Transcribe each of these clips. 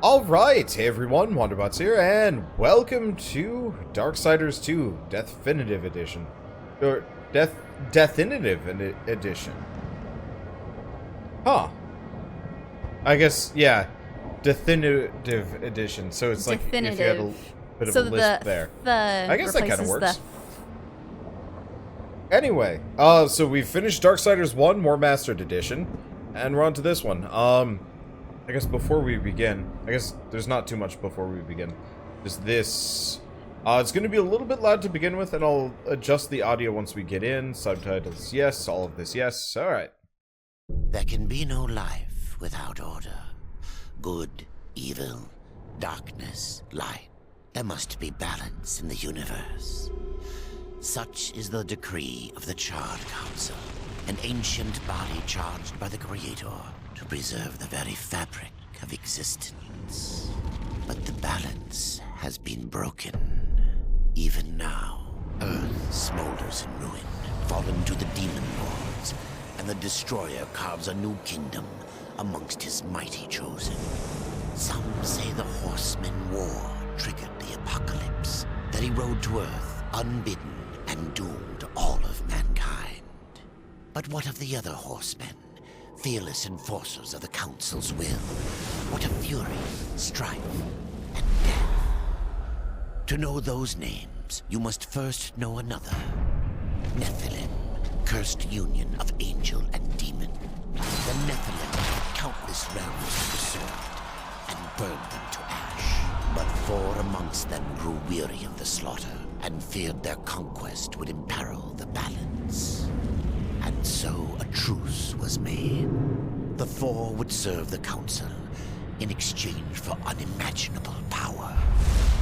Alright, hey everyone, Wanderbots here, and welcome to Darksiders 2, Deathinitive Edition. Or, Deathinitive Edition. Huh. I guess, yeah, Deathinitive Edition, so it's like if you had a bit of a lisp there. I guess that kind of works. Anyway, so we've finished Darksiders 1, more Mastered Edition, and we're on to this one. I guess before we begin, I guess there's not too much before we begin. Just this. It's going to be a little bit loud to begin with, and I'll adjust the audio once we get in. Subtitles, yes. All of this, yes. Alright. There can be no life without order. Good, evil, darkness, light. There must be balance in the universe. Such is the decree of the Charred Council, an ancient body charged by the Creator to preserve the very fabric of existence. But the balance has been broken. Even now, Earth smolders in ruin, fallen to the demon lords, and the Destroyer carves a new kingdom amongst his mighty chosen. Some say the Horseman War triggered the apocalypse, that he rode to Earth unbidden and doomed all of mankind. But what of the other Horsemen? Fearless enforcers of the Council's will. What of fury, strife, and death? To know those names, you must first know another. Nephilim, cursed union of angel and demon. The Nephilim had countless realms preserved and burned them to ash. But 4 amongst them grew weary of the slaughter and feared their conquest would imperil the balance. And so a truce was made. The 4 would serve the Council in exchange for unimaginable power.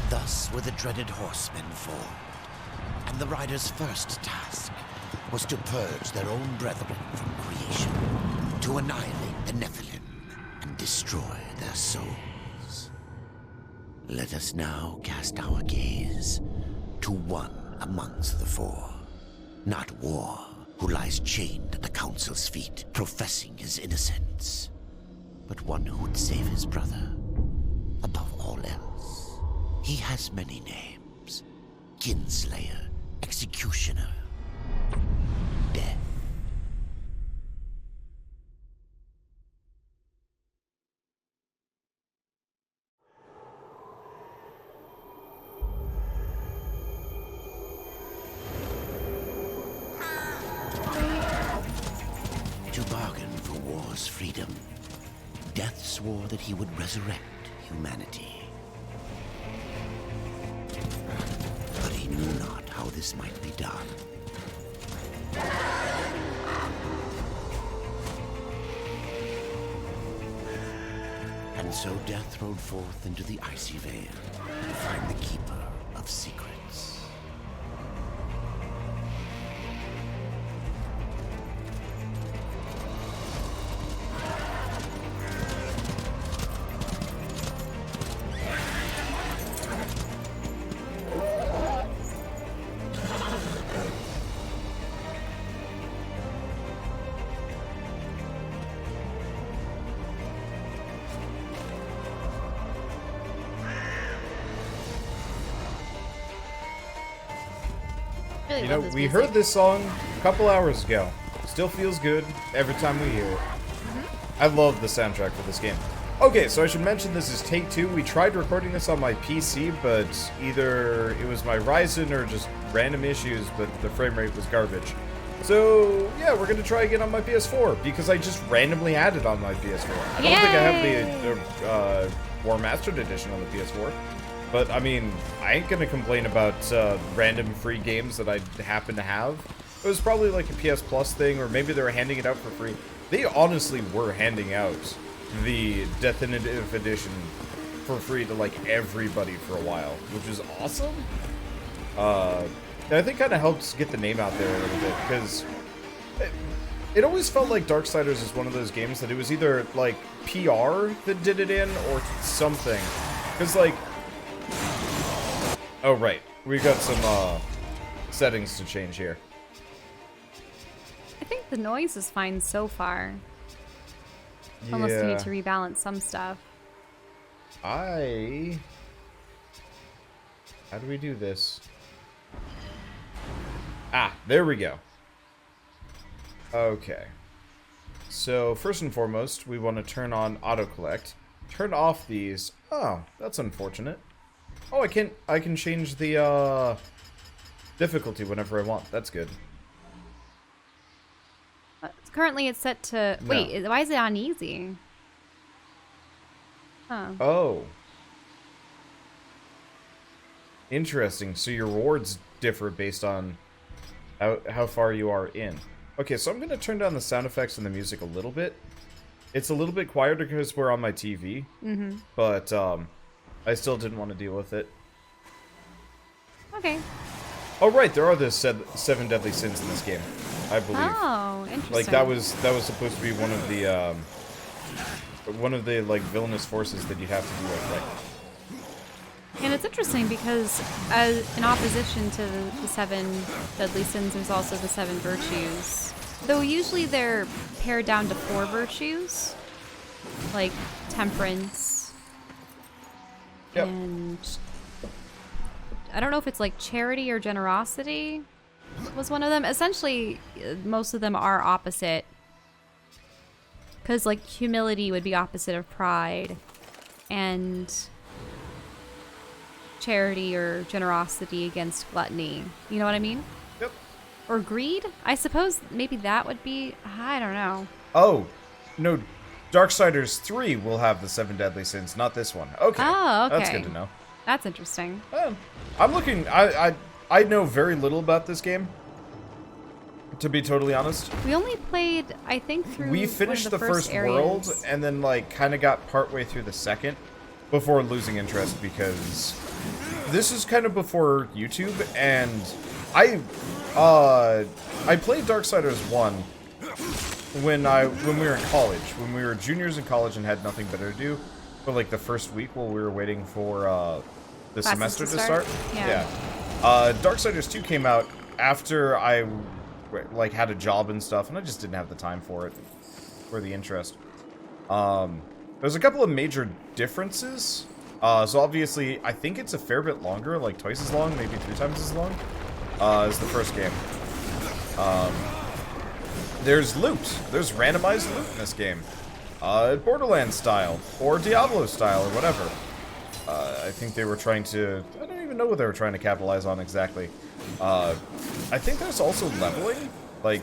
Thus were the dreaded Horsemen formed. And the riders' first task was to purge their own brethren from creation, to annihilate the Nephilim and destroy their souls. Let us now cast our gaze to one amongst the 4. Not War, who lies chained at the Council's feet, professing his innocence, but one who would save his brother above all else. He has many names: Kinslayer, Executioner, Death. To bargain for war's freedom, Death swore that he would resurrect humanity. But he knew not how this might be done. And so Death rode forth into the icy veil to find the Keeper of Secrets. You know, we heard this song a couple hours ago. Still feels good every time we hear it. I love the soundtrack for this game. Okay, so I should mention this is take 2. We tried recording this on my PC, but either it was my Ryzen or just random issues, but the frame rate was garbage. So, yeah, we're going to try again on my PS4, because I just randomly had it on my PS4. I don't think I have the War Mastered Edition on the PS4. But, I mean, I ain't gonna complain about random free games that I happen to have. It was probably like a PS Plus thing, or maybe they were handing it out for free. They honestly were handing out the Deathinitive Edition for free to, like, everybody for a while, which is awesome. And I think kind of helps get the name out there a little bit, because it always felt like Darksiders is one of those games that it was either, like, PR that did it in, or something. Because, like... Oh, right. We've got some, settings to change here. I think the noise is fine so far. Almost need to rebalance some stuff. How do we do this? Ah, there we go. Okay. So, first and foremost, we want to turn on auto-collect. Turn off these. Oh, that's unfortunate. Oh, I can change the, difficulty whenever I want. That's good. Currently, it's set to... No. Wait, why is it on easy? Huh. Oh. Interesting. So your rewards differ based on how far you are in. Okay, so I'm going to turn down the sound effects and the music a little bit. It's a little bit quieter because we're on my TV. Mm-hmm. But I still didn't want to deal with it. Okay. Oh, right. There are the 7 deadly sins in this game, I believe. Oh, interesting. Like, that was supposed to be one of the like, villainous forces that you have to do like, right. And it's interesting because in opposition to the 7 deadly sins, there's also the 7 virtues. Though usually they're pared down to 4 virtues. Like temperance. Yep. And I don't know if it's like charity or generosity was one of them. Essentially, most of them are opposite. Because like humility would be opposite of pride. And charity or generosity against gluttony. You know what I mean? Yep. Or greed? I suppose maybe that would be... I don't know. Oh, no. Darksiders 3 will have the 7 deadly sins, not this one. Okay. Oh, okay. That's good to know. That's interesting. I'm looking... I know very little about this game, to be totally honest. We only played, I think, through We finished one of the the first areas. world, and then, like, kind of got partway through the second before losing interest, because this is kind of before YouTube, and I played Darksiders 1 when we were in college, when we were juniors in college and had nothing better to do for, like, the first week while we were waiting for the semester to start. Yeah. Darksiders 2 came out after I, like, had a job and stuff, and I just didn't have the time for it, for the interest. There's a couple of major differences. So obviously, I think it's a fair bit longer, like twice as long, maybe 3 times as long, as the first game. There's loot. There's randomized loot in this game. Borderlands style, or Diablo style, or whatever. I think they were trying to... I don't even know what they were trying to capitalize on exactly. I think there's also leveling. Like,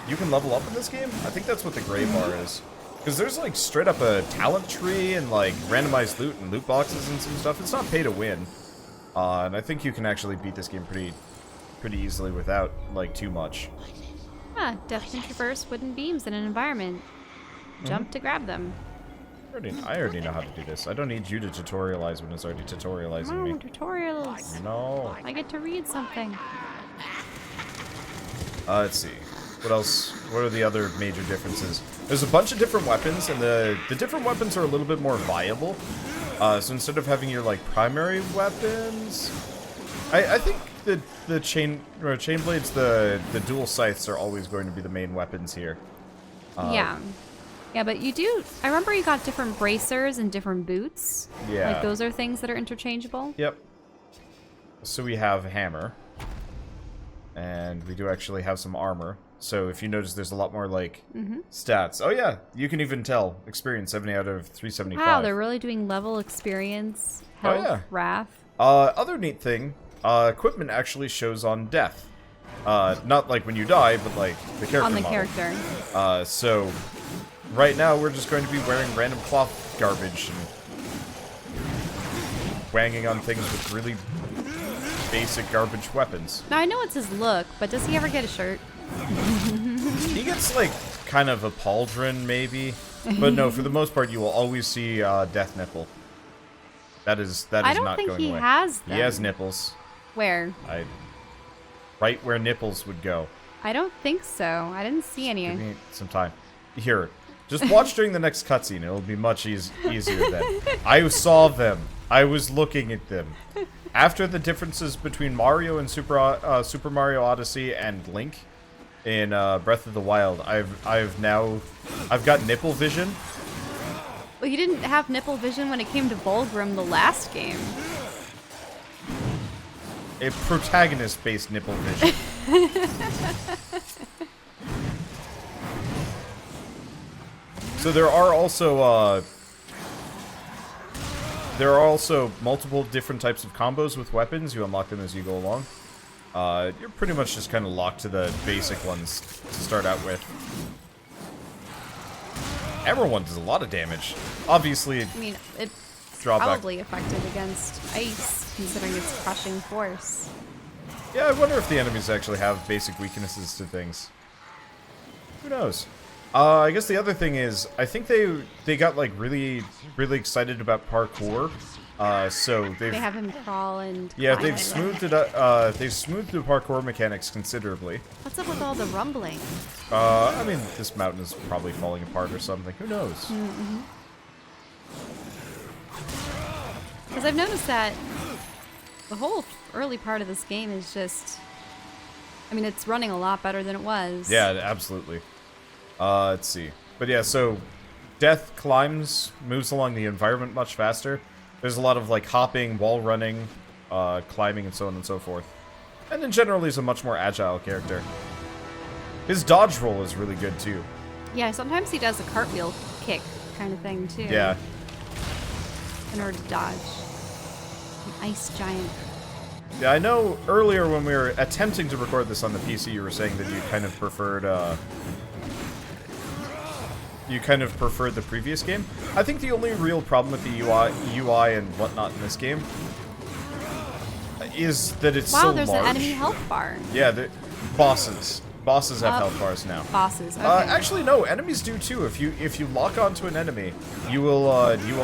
you can level up in this game. I think that's what the gray bar is. Because there's, like, straight up a talent tree and, like, randomized loot and loot boxes and some stuff. It's not pay to win. And I think you can actually beat this game pretty easily without, like, too much. Ah, death can traverse wooden beams in an environment. Jump to grab them. I already know how to do this. I don't need you to tutorialize when it's already tutorializing me. Tutorials. No. I get to read something. Let's see. What else? What are the other major differences? There's a bunch of different weapons, and the different weapons are a little bit more viable. So instead of having your, like, primary weapons... I think the chain blades, the dual scythes are always going to be the main weapons here. Yeah. Yeah, but you do... I remember you got different bracers and different boots. Yeah. Like, those are things that are interchangeable. Yep. So we have a hammer. And we do actually have some armor. So if you notice, there's a lot more, like, stats. Oh, yeah. You can even tell. Experience, 70 out of 375. Wow, they're really doing level experience, health, wrath. Other neat thing, equipment actually shows on death. Not, like, when you die, but, like, the character On the model. character. So... Right now, we're just going to be wearing random cloth garbage and wanging on things with really basic garbage weapons. Now, I know it's his look, but does he ever get a shirt? He gets, like, kind of a pauldron, maybe. But no, for the most part, you will always see Death Nipple. That is not going away. I don't think he has them. He has nipples. Where? Right where nipples would go. I don't think so. I didn't see any. Give me some time. Here. Just watch during the next cutscene. It'll be much easier then. I saw them. I was looking at them. After the differences between Mario and Super Mario Odyssey and Link in Breath of the Wild, I've got nipple vision, Well, he didn't have nipple vision when it came to Volgrim the last game. A protagonist-based nipple vision. So there are also multiple different types of combos with weapons. You unlock them as you go along. You're pretty much just kind of locked to the basic ones to start out with. Hammer one does a lot of damage. Obviously, I mean, it's drawback. probably effective against ice, considering its crushing force. Yeah, I wonder if the enemies actually have basic weaknesses to things. Who knows? I guess the other thing is, I think they got like really excited about parkour. So they have him crawl and yeah, climb they've it. smoothed it up. They've smoothed the parkour mechanics considerably. What's up with all the rumbling? I mean, this mountain is probably falling apart or something. Who knows? Mm-hmm. Because I've noticed that the whole early part of this game is just, I mean, it's running a lot better than it was. Yeah, absolutely. Let's see. But yeah, so Death moves along the environment much faster. There's a lot of like hopping, wall running, climbing, and so on and so forth. And then generally he's a much more agile character. His dodge roll is really good too. Yeah, sometimes he does a cartwheel kick kind of thing too. Yeah. In order to dodge. An ice giant. Yeah, I know earlier when we were attempting to record this on the PC, you were saying that you kind of preferred the previous game. I think the only real problem with the UI and whatnot in this game is that it's so large. Wow, there's an enemy health bar. Yeah, the bosses. Bosses have health bars now. Bosses, okay. Actually, no, enemies do too. If you lock onto an enemy, you will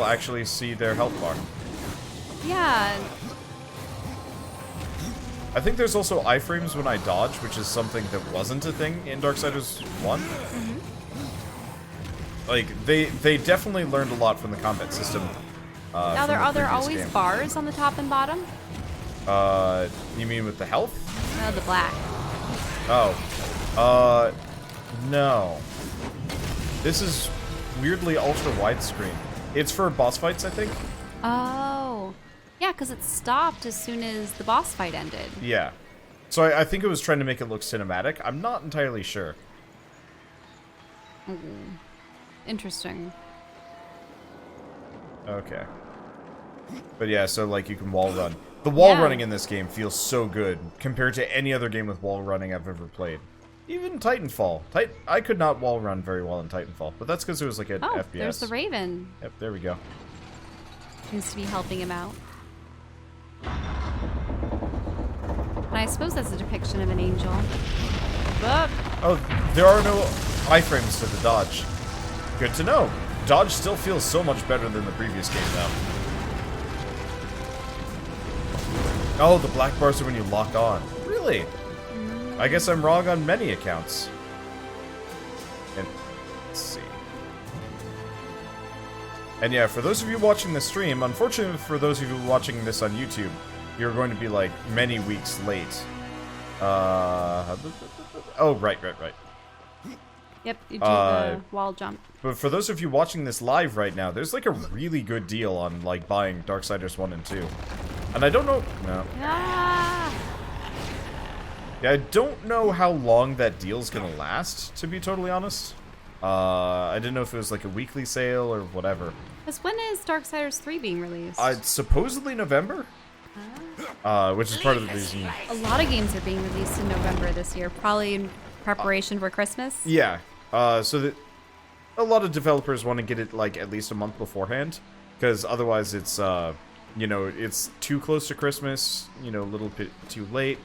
actually see their health bar. Yeah. I think there's also iframes when I dodge, which is something that wasn't a thing in Darksiders 1. Mm-hmm. Like, they definitely learned a lot from the combat system. Now, are there always bars on the top and bottom? You mean with the health? No, the black. Oh. No. This is weirdly ultra widescreen. It's for boss fights, I think. Oh. Yeah, because it stopped as soon as the boss fight ended. Yeah. So I think it was trying to make it look cinematic. I'm not entirely sure. Interesting. Okay. But yeah, so like you can wall run. The wall running in this game feels so good compared to any other game with wall running I've ever played. Even Titanfall. I could not wall run very well in Titanfall, but that's because it was like an FPS. There's the Raven. Yep, there we go. Seems to be helping him out. And I suppose that's a depiction of an angel. But Oh, there are no iframes to the dodge. Good to know. Dodge still feels so much better than the previous game now. Oh, the black bars are when you lock on. Really? I guess I'm wrong on many accounts. And let's see. And yeah, for those of you watching the stream, unfortunately for those of you watching this on YouTube, you're going to be like many weeks late. Oh, right. yep, you do the wall jump. But for those of you watching this live right now, there's like a really good deal on like buying Darksiders 1 and 2. And I don't know... No. Ah! Yeah, I don't know how long that deal's gonna last, to be totally honest. I didn't know if it was like a weekly sale or whatever. Because when is Darksiders 3 being released? Supposedly November? Which is part of the reason... A lot of games are being released in November this year, probably in preparation for Christmas. Yeah. So that a lot of developers want to get it like at least a month beforehand, because otherwise it's you know, it's too close to Christmas, you know, a little bit too late.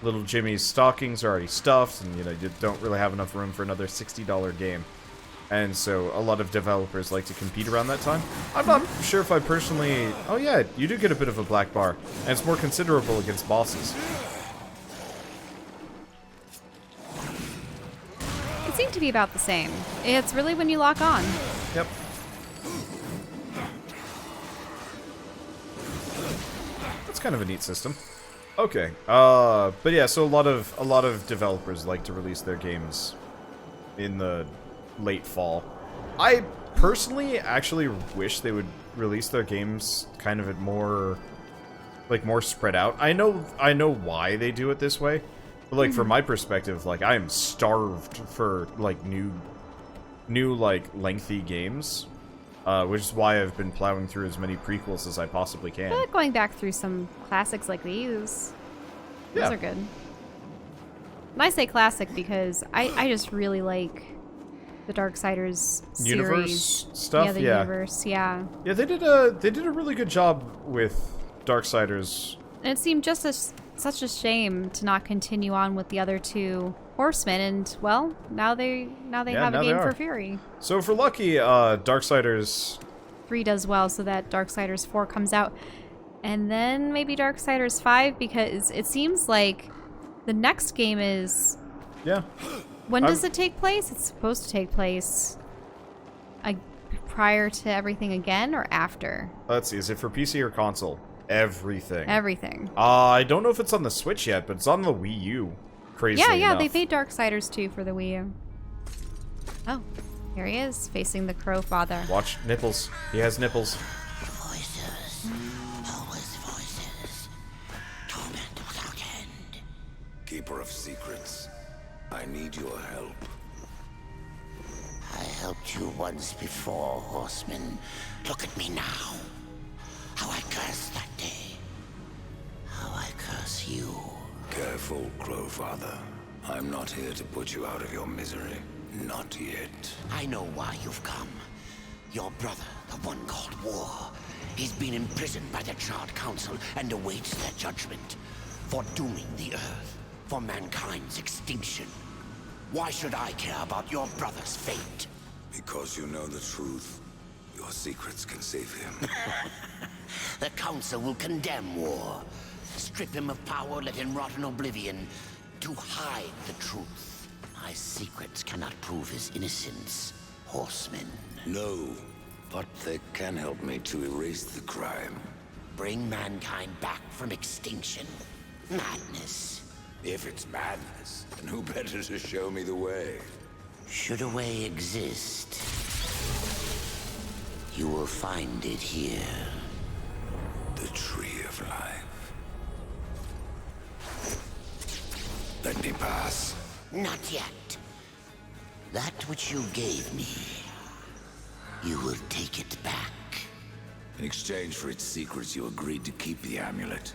Little Jimmy's stockings are already stuffed, and you know, you don't really have enough room for another $60 game. And so a lot of developers like to compete around that time. I'm not sure if I personally... Oh yeah, you do get a bit of a black bar, and it's more considerable against bosses. It seemed to be about the same. It's really when you lock on. Yep. That's kind of a neat system. Okay. But yeah, so a lot of developers like to release their games in the late fall. I personally actually wish they would release their games kind of at more, like, more spread out. I know why they do it this way, but, like, from my perspective, like, I am starved for, like, new, like, lengthy games, which is why I've been plowing through as many prequels as I possibly can. Going back through some classics like these. Those are good. And I say classic because I just really like the Darksiders series. Universe stuff? Yeah, the universe, yeah. Yeah, they did a really good job with Darksiders. And it seemed just such a shame to not continue on with the other two Horsemen, and well, now they have a game for Fury. So if we're lucky, Darksiders 3 does well, so that Darksiders 4 comes out. And then maybe Darksiders 5, because it seems like the next game is... Yeah. When does it take place? It's supposed to take place prior to everything again, or after? Let's see, is it for PC or console? Everything. Everything. I don't know if it's on the Switch yet, but it's on the Wii U. Crazily Yeah, enough. they made Darksiders 2 for the Wii U. Oh, here he is, facing the Crowfather. Watch nipples. He has nipples. Voices. Always voices. Torment without end. Keeper of secrets, I need your help. I helped you once before, Horseman. Look at me now. How I cursed that day. How I curse you. Careful, Crowfather. I'm not here to put you out of your misery. Not yet. I know why you've come. Your brother, the one called War, he's been imprisoned by the Charred Council and awaits their judgment for dooming the Earth, for mankind's extinction. Why should I care about your brother's fate? Because you know the truth. Your secrets can save him. The Council will condemn War. Strip him of power, let him rot in oblivion, to hide the truth. My secrets cannot prove his innocence, Horseman. No, but they can help me to erase the crime. Bring mankind back from extinction. Madness. If it's madness, then who better to show me the way? Should a way exist, you will find it here. The Tree of Life. Let me pass. Not yet. That which you gave me, you will take it back. In exchange for its secrets, you agreed to keep the amulet.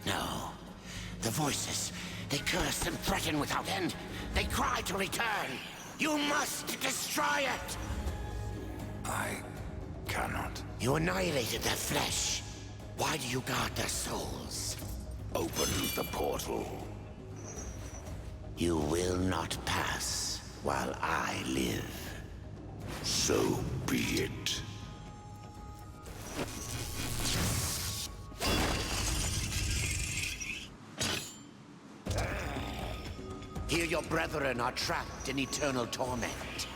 No. The voices, they curse and threaten without end. They cry to return. You must destroy it! I cannot. You annihilated their flesh. Why do you guard their souls? Open the portal. You will not pass while I live. So be it. Here your brethren are trapped in eternal torment.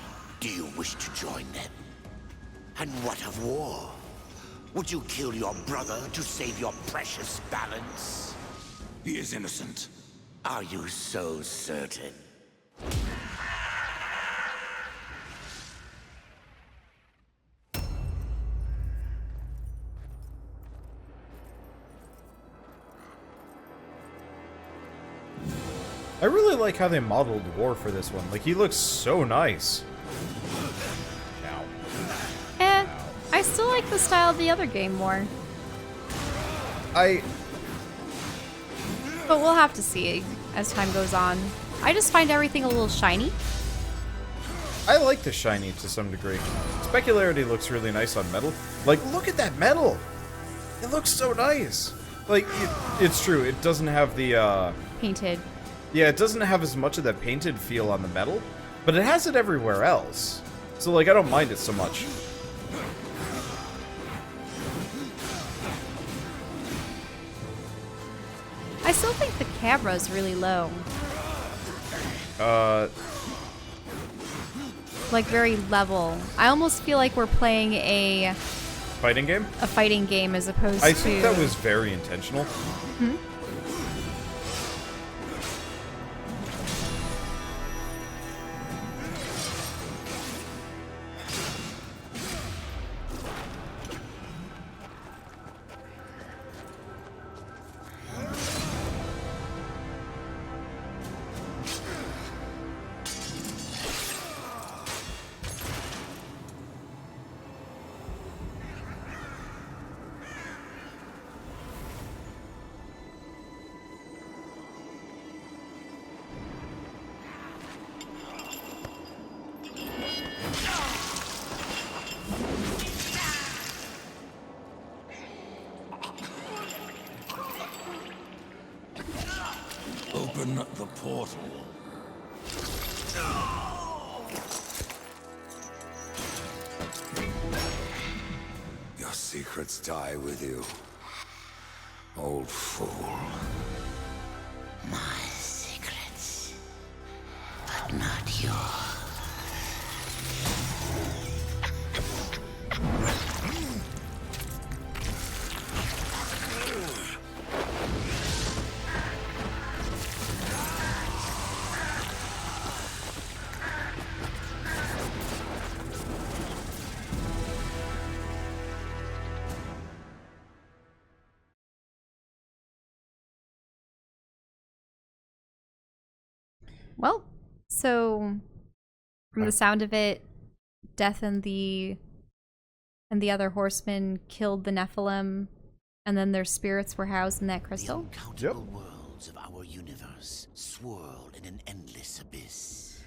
Do you wish to join them? And what of War? Would you kill your brother to save your precious balance? He is innocent. Are you so certain? I really like how they modeled War for this one. Like, he looks so nice. Ow. I still like the style of the other game more. But we'll have to see as time goes on. I just find everything a little shiny. I like the shiny to some degree. Specularity looks really nice on metal. Like, look at that metal! It looks so nice! Like, it's true, it doesn't have the, Painted. Yeah, it doesn't have as much of that painted feel on the metal, but it has it everywhere else. So, like, I don't mind it so much. I still think the camera's really low. Like, very level. I almost feel like we're playing a Fighting game? fighting game as opposed to... I think that was very intentional. Hmm? Open the portal. Your secrets die with you, old fool. My secrets, but not yours. Well, so from the sound of it, Death and the other horsemen killed the Nephilim, and then their spirits were housed in that crystal. The uncountable worlds of our universe swirl in an endless abyss.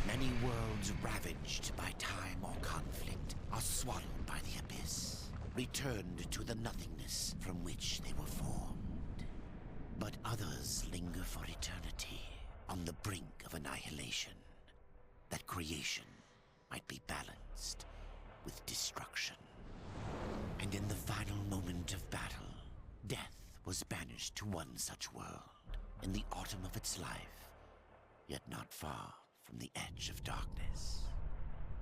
Many worlds ravaged by time or conflict are swallowed by the abyss, returned to the nothingness from which they were formed. But others linger for eternity, on the brink of annihilation, that creation might be balanced with destruction. And in the final moment of battle, Death was banished to one such world, in the autumn of its life, yet not far from the edge of darkness.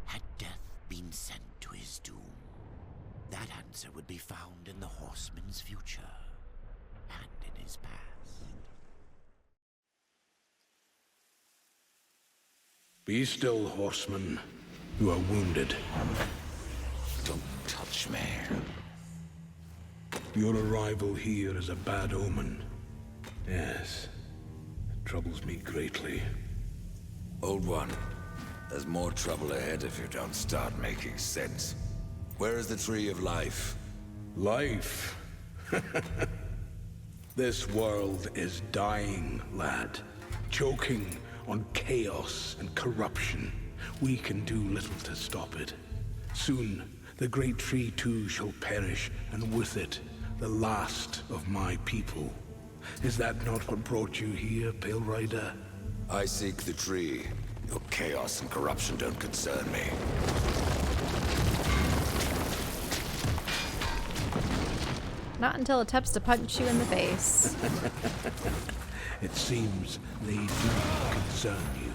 Had Death been sent to his doom, that answer would be found in the Horseman's future, and in his past. Be still, Horseman. You are wounded. Don't touch me. Your arrival here is a bad omen. Yes. It troubles me greatly. Old one, there's more trouble ahead if you don't start making sense. Where is the Tree of Life? Life? This world is dying, lad. Choking on chaos and corruption. We can do little to stop it. Soon, the great tree too shall perish, and with it, the last of my people. Is that not what brought you here, Pale Rider? I seek the tree. Your chaos and corruption don't concern me. Not until it attempts to punch you in the face. It seems they do concern you.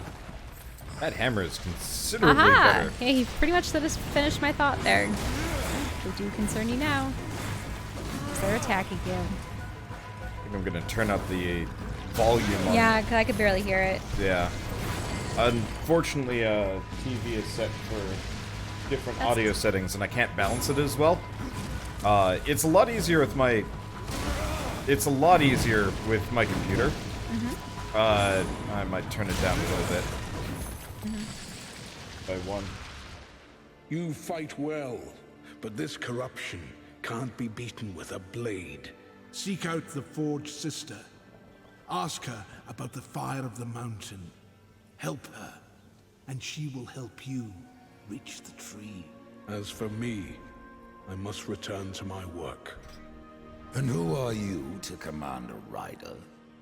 That hammer is considerably Aha! better. Yeah, he pretty much just finished my thought there. They do concern you now. 'Cause they're attacking you. I think I'm gonna turn up the volume on. Yeah, 'cause I could barely hear it. Yeah. Unfortunately, TV is set for different audio settings, and I can't balance it as well. It's a lot easier with my. It's a lot easier with my computer. I might turn it down a little bit. By one. You fight well, but this corruption can't be beaten with a blade. Seek out the Forged Sister. Ask her about the fire of the mountain. Help her, and she will help you reach the tree. As for me, I must return to my work. And who are you to command a rider?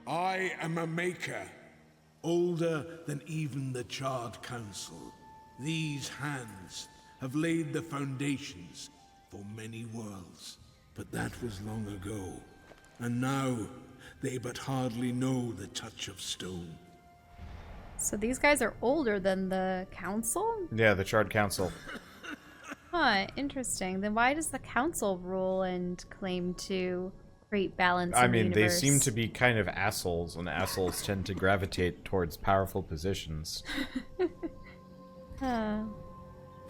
I am a maker, older than even the Charred Council. These hands have laid the foundations for many worlds, but that was long ago. And now, they but hardly know the touch of stone. So these guys are older than the council? Yeah, the Charred Council. Huh, interesting. Then why does the council rule and claim to create balance I in the mean, they universe? seem to be kind of assholes, and assholes tend to gravitate towards powerful positions. Huh.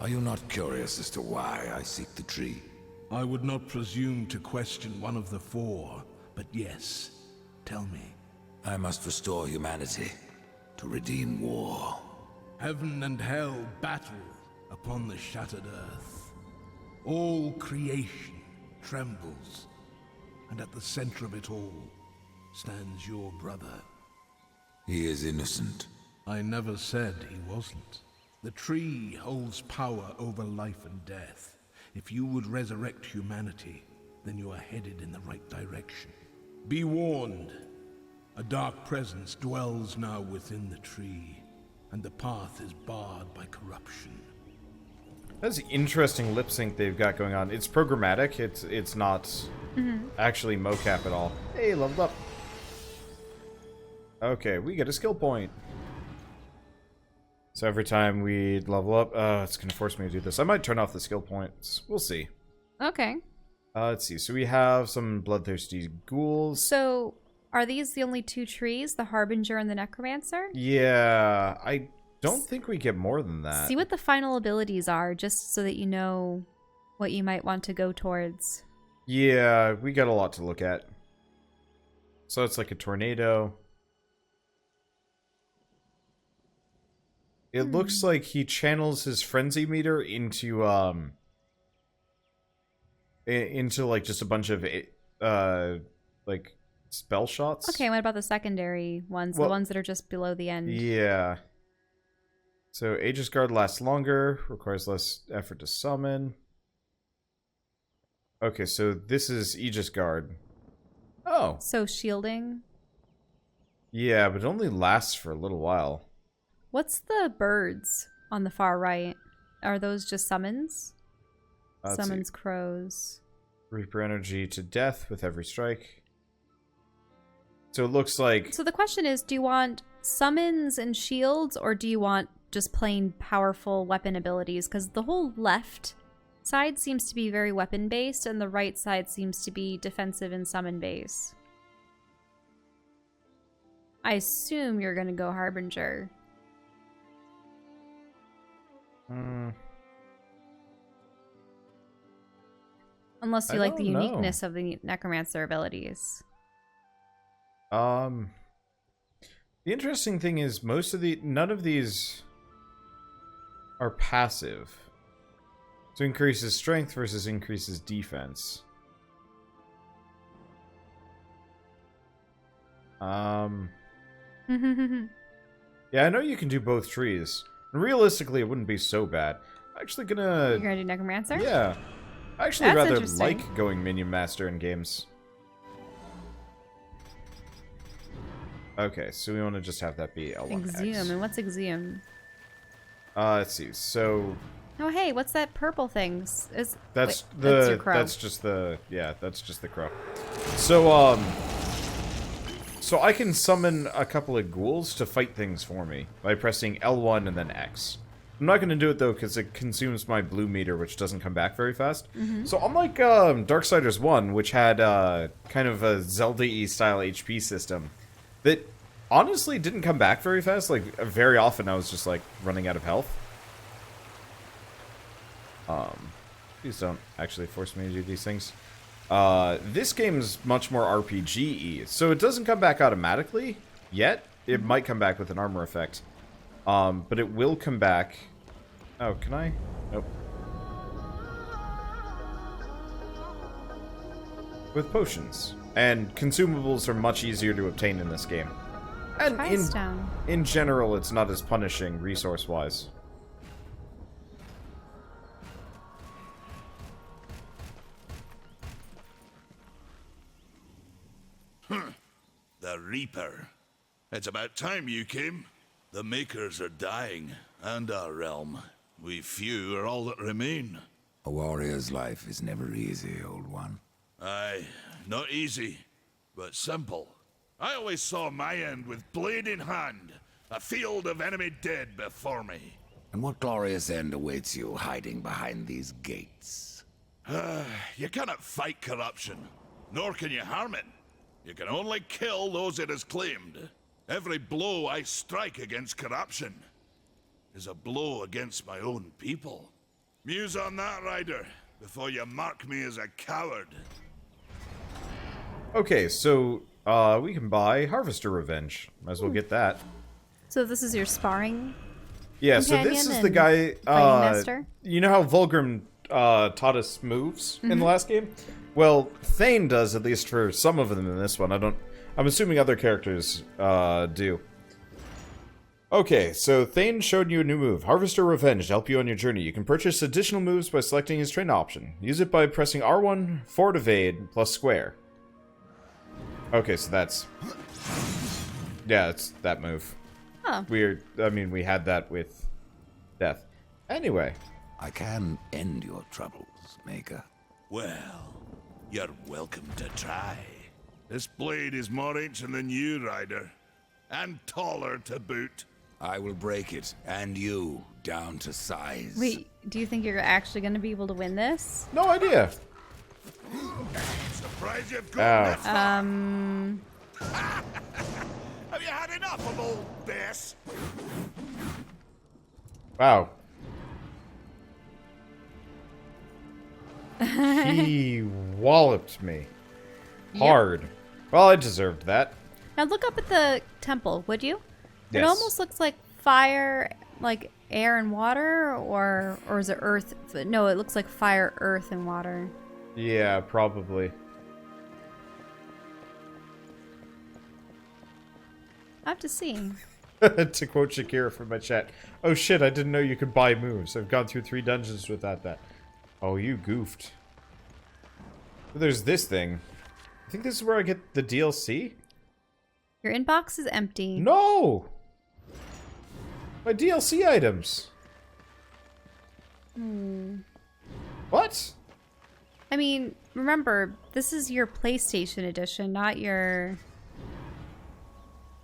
Are you not curious as to why I seek the tree? I would not presume to question one of the four, but yes, tell me. I must restore humanity to redeem war. Heaven and hell battle upon the shattered earth. All creation trembles, and at the center of it all stands your brother. He is innocent. I never said he wasn't. The tree holds power over life and death. If you would resurrect humanity, then you are headed in the right direction. Be warned, A dark presence dwells now within the tree, and the path is barred by corruption. That's an interesting lip sync they've got going on. It's programmatic. It's not actually mocap at all. Hey, leveled up. Okay, we get a skill point. So every time we level up, it's gonna force me to do this. I might turn off the skill points. We'll see. Okay. Let's see. So we have some bloodthirsty ghouls. So, are these the only two trees, the Harbinger and the Necromancer? Yeah, I don't think we get more than that. See what the final abilities are, just so that you know what you might want to go towards. Yeah, we got a lot to look at. So it's like a tornado. It looks like he channels his frenzy meter into like just a bunch of like spell shots. Okay, what about the secondary ones, Well, the ones that are just below the end? Yeah. So Aegis Guard lasts longer, requires less effort to summon. Okay, so this is Aegis Guard. Oh. So shielding. Yeah, but it only lasts for a little while. What's the birds on the far right? Are those just summons? Let's Summons see. crows. Reaper energy to death with every strike. So it looks like... So the question is, do you want summons and shields, or do you want just plain powerful weapon abilities? Because the whole left side seems to be very weapon-based, and the right side seems to be defensive and summon-based. I assume you're going to go Harbinger. Unless you like the uniqueness of the Necromancer abilities. The interesting thing is none of these are passive. So increases strength versus increases defense. Yeah, I know you can do both trees. And realistically, it wouldn't be so bad. I'm actually gonna... You're gonna do Necromancer? Yeah. I actually That's rather interesting. like going Minion Master in games. Okay, so we want to just have that be L1X. Exhume. And what's Exhume? Let's see. So Oh, hey, what's that purple thing? that's That's the your crow. that's just the crow. So so I can summon a couple of ghouls to fight things for me by pressing L1 and then X. I'm not going to do it though because it consumes my blue meter, which doesn't come back very fast. So unlike Darksiders 1, which had kind of a Zelda-y style HP system that honestly didn't come back very fast. Like very often I was just like running out of health. Please don't actually force me to do these things. This game's much more RPG-y, so it doesn't come back automatically yet. It might come back with an armor effect. But it will come back. Oh, can I? Nope. With potions. And consumables are much easier to obtain in this game. And in general, it's not as punishing resource-wise. The Reaper. It's about time you came. The Makers are dying, and our realm. We few are all that remain. A warrior's life is never easy, old one. Aye, not easy, but simple. I always saw my end with blade in hand, a field of enemy dead before me. And what glorious end awaits you hiding behind these gates? You cannot fight corruption, nor can you harm it. You can only kill those it has claimed. Every blow I strike against corruption is a blow against my own people. Muse on that, Ryder, before you mark me as a coward. Okay, so we can buy Harvester Revenge. Might as well get that. So this is your sparring? Yeah, so this is the and guy. fighting master? You know how Vulgrim taught us moves in the last game? Well, Thane does, at least for some of them in this one. I'm assuming other characters do. Okay, so Thane showed you a new move, Harvester Revenge, to help you on your journey. You can purchase additional moves by selecting his train option. Use it by pressing R1, forward evade, plus square. Okay, so that's... Yeah, it's that move. Oh. Weird. I mean, we had that with Death. Anyway. I can end your troubles, Maker. Well, you're welcome to try. This blade is more ancient than you, Ryder. And taller to boot. I will break it, and you, down to size. Wait, do you think you're actually going to be able to win this? No idea. Surprised you've gone that far. Have you had enough of old Bess? Wow. He walloped me. Hard. Well, I deserved that. Now look up at the temple, would you? It Yes. almost looks like fire, like air and water, or is it earth? No, it looks like fire, earth, and water. Yeah, probably. I have to see. To quote Shakira from my chat. Oh shit, I didn't know you could buy moves. I've gone through 3 dungeons without that. Oh, you goofed. There's this thing. I think this is where I get the DLC? Your inbox is empty. No! My DLC items. What? I mean, remember, this is your PlayStation edition, not your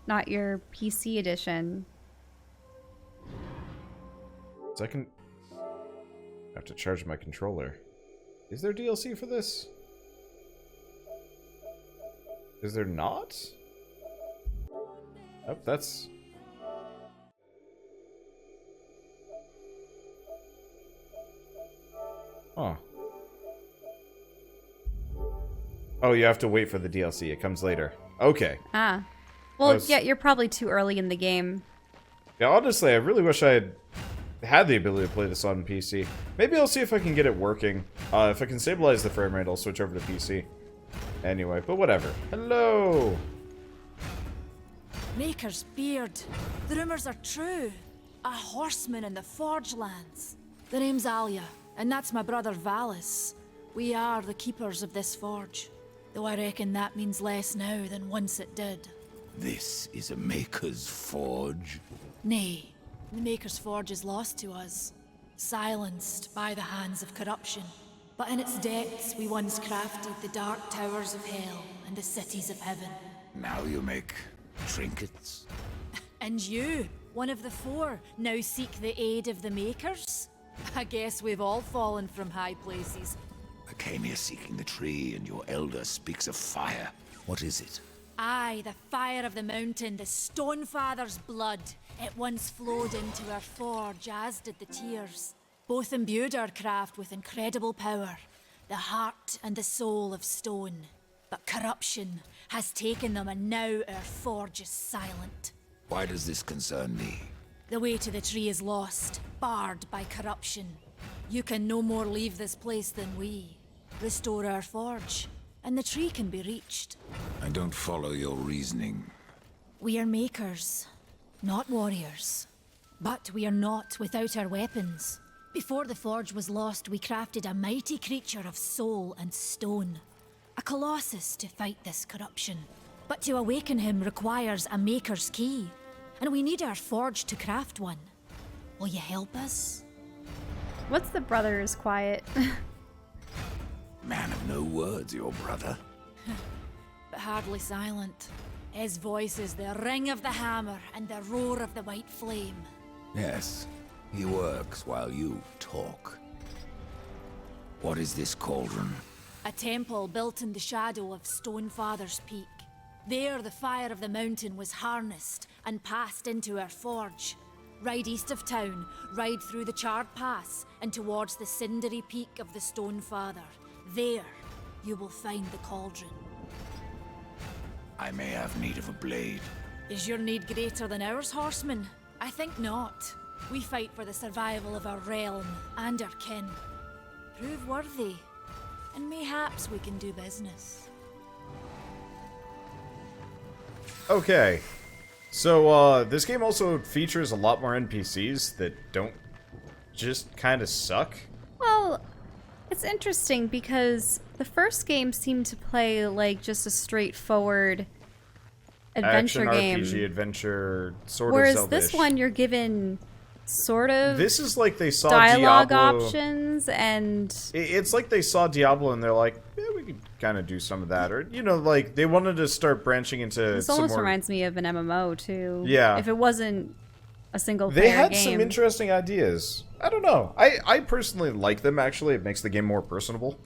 PC edition. Second. I have to charge my controller. Is there DLC for this? Is there not? Oh, that's... Huh. Oh, you have to wait for the DLC. It comes later. Okay. Ah. Well, was- yeah, you're probably too early in the game. Yeah, honestly, I really wish I had the ability to play this on PC. Maybe I'll see if I can get it working. If I can stabilize the frame rate, I'll switch over to PC. Anyway, but whatever. Hello! Maker's beard. The rumors are true. A horseman in the Forge lands. The name's Alia, and that's my brother Valis. We are the keepers of this forge. Though I reckon that means less now than once it did. This is a Maker's forge. Nay, the Maker's forge is lost to us. Silenced by the hands of corruption. But in its depths we once crafted the dark towers of hell and the cities of heaven. Now you make trinkets. And you, one of the 4, now seek the aid of the Makers? I guess we've all fallen from high places. I came here seeking the tree, and your elder speaks of fire. What is it? Aye, the fire of the mountain, the Stonefather's blood. It once flowed into our forge, as did the tears. Both imbued our craft with incredible power, the heart and the soul of stone. But corruption has taken them, and now our forge is silent. Why does this concern me? The way to the tree is lost, barred by corruption. You can no more leave this place than we. Restore our forge, and the tree can be reached. I don't follow your reasoning. We are makers, not warriors. But we are not without our weapons. Before the forge was lost, we crafted a mighty creature of soul and stone. A colossus to fight this corruption. But to awaken him requires a maker's key. And we need our forge to craft one. Will you help us? What's the brothers quiet? Man of no words, your brother. But hardly silent. His voice is the ring of the hammer and the roar of the white flame. Yes, he works while you talk. What is this cauldron? A temple built in the shadow of Stonefather's Peak. There the fire of the mountain was harnessed and passed into our forge. Ride east of town, ride through the charred pass and towards the cindery peak of the Stonefather. There, you will find the cauldron. I may have need of a blade. Is your need greater than ours, Horseman? I think not. We fight for the survival of our realm and our kin. Prove worthy, and mayhaps we can do business. Okay. So, this game also features a lot more NPCs that don't just kind of suck. Well, it's interesting because the first game seemed to play like just a straightforward adventure action game. RPG adventure sort Whereas of Zelda-ish. this one, you're given sort of This is like they saw dialogue Diablo. options, and It's like they saw Diablo and they're like, yeah, we could kind of do some of that. Or, you know, like they wanted to start branching into this some almost more... reminds me of an MMO too. Yeah. If it wasn't a single player They had game. some interesting ideas. I don't know. I personally like them, actually. It makes the game more personable.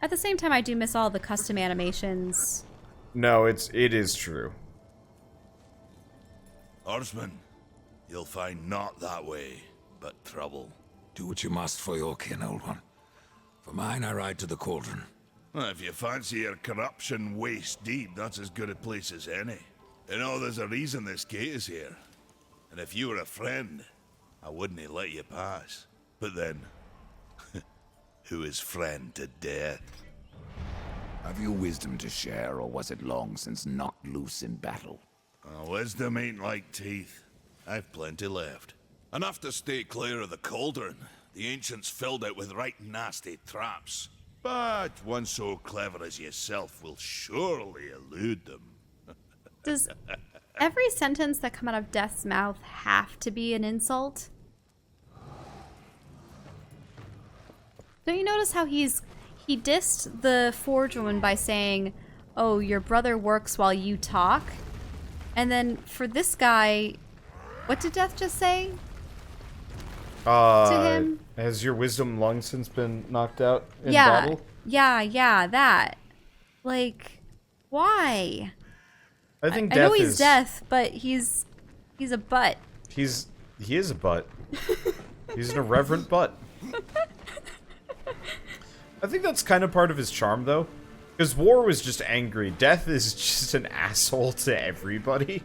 At the same time, I do miss all the custom animations. No, it is true. Horseman, you'll find not that way, but trouble. Do what you must for your kin, old one. For mine, I ride to the cauldron. Well, if you fancy your corruption waist deep, that's as good a place as any. You know, there's a reason this gate is here. And if you were a friend, I wouldn't let you pass. But then, who is friend to death? Have you wisdom to share, or was it long since knocked loose in battle? Wisdom ain't like teeth. I've plenty left. Enough to stay clear of the cauldron. The ancients filled it with right nasty traps. But one so clever as yourself will surely elude them. Does every sentence that come out of Death's mouth have to be an insult? Don't you notice how he dissed the Forge woman by saying, "Oh, your brother works while you talk," and then for this guy, what did Death just say to him? Has your wisdom long since been knocked out in Yeah, battle? yeah, that. Like, why? I think I know he's Death, but he's a butt. He is a butt. He's an irreverent butt. I think that's kind of part of his charm, though. Because War was just angry. Death is just an asshole to everybody.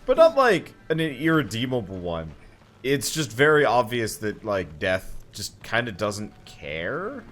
But not, like, an irredeemable one. It's just very obvious that, like, Death just kind of doesn't care.